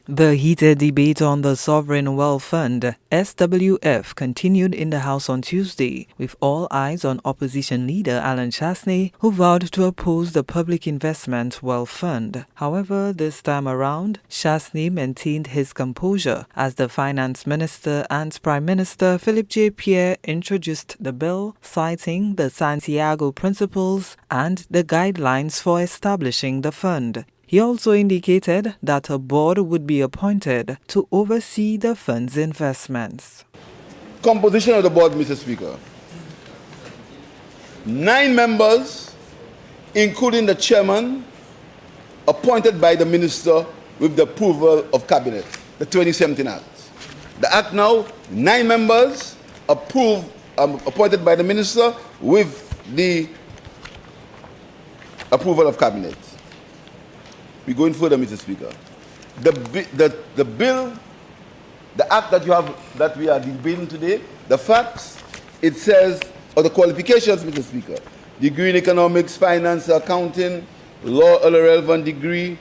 The heated debate on the Sovereign Wealth Fund, SWF, continued in the House on Tuesday, with all eyes on opposition leader Alan Chasney, who vowed to oppose the Public Investment Wealth Fund. However, this time around, Chasney maintained his composure as the Finance Minister and Prime Minister Philip J. Pierre introduced the bill, citing the Santiago Principles and the guidelines for establishing the fund. He also indicated that a board would be appointed to oversee the fund's investments. Composition of the board, Mr. Speaker. 9 members, including the chairman, appointed by the minister with the approval of cabinet, the 2017 Act. The Act now, 9 members appointed by the minister with the approval of cabinet. We're going further, Mr. Speaker. The bill, the act that we are debating today, the facts, it says, or the qualifications, Mr. Speaker, degree in economics, finance, accounting, law, or a relevant degree,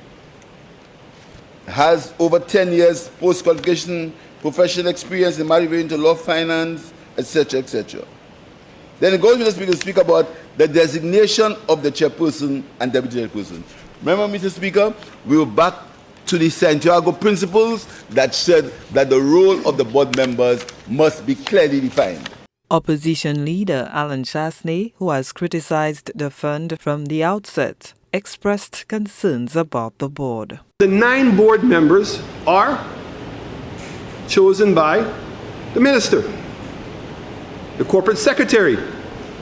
has over 10 years post-qualification professional experience in matters relating to law, finance, etc., etc. Then it goes, Mr. Speaker, about the designation of the chairperson and deputy chairperson. Remember, Mr. Speaker, we were back to the Santiago Principles that said that the role of the board members must be clearly defined. Opposition leader Alan Chasney, who has criticized the fund from the outset, expressed concerns about the board. The 9 board members are chosen by the minister. The corporate secretary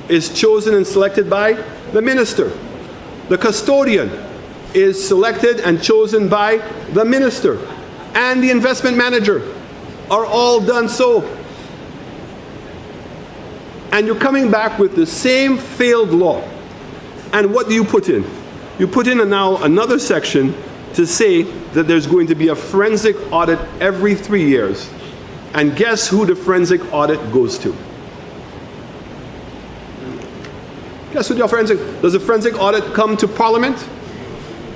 is chosen and selected by the minister. The custodian is selected and chosen by the minister, and the investment manager are all done so. And you're coming back with the same failed law. And what do you put in? You put in now another section to say that there's going to be a forensic audit every 3 years. And guess who the forensic audit goes to? Guess who the forensic? Does the forensic audit come to Parliament?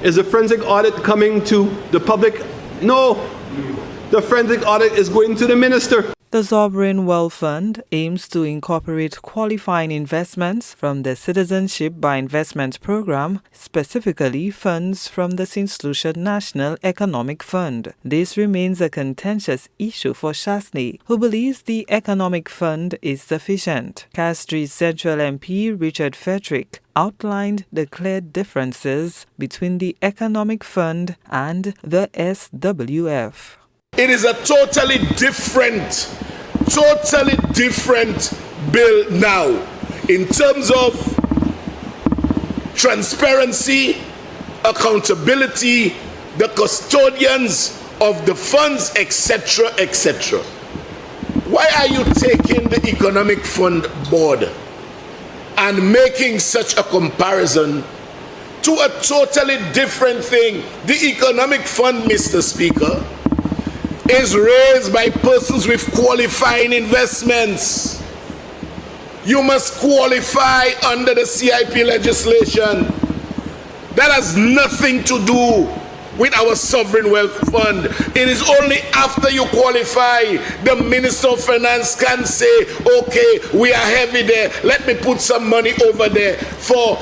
Is the forensic audit coming to the public? No. The forensic audit is going to the minister. The Sovereign Wealth Fund aims to incorporate qualifying investments from the Citizenship by Investment Program, specifically funds from the St. Lucia National Economic Fund. This remains a contentious issue for Chasney, who believes the Economic Fund is sufficient. Castries Central MP Richard Fettrick outlined the clear differences between the Economic Fund and the SWF. It is a totally different bill now in terms of transparency, accountability, the custodians of the funds, etc., etc. Why are you taking the Economic Fund Board and making such a comparison to a totally different thing? The Economic Fund, Mr. Speaker, is raised by persons with qualifying investments. You must qualify under the CIP legislation. That has nothing to do with our Sovereign Wealth Fund. It is only after you qualify, the Minister of Finance can say, okay, we are heavy there, let me put some money over there for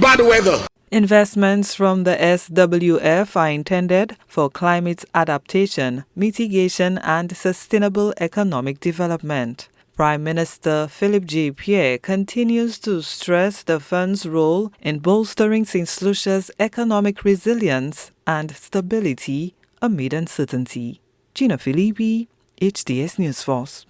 bad weather. Investments from the SWF are intended for climate adaptation, mitigation, and sustainable economic development. Prime Minister Philip J. Pierre continues to stress the fund's role in bolstering St. Lucia's economic resilience and stability amid uncertainty. Gina Filippi, HDS News Force.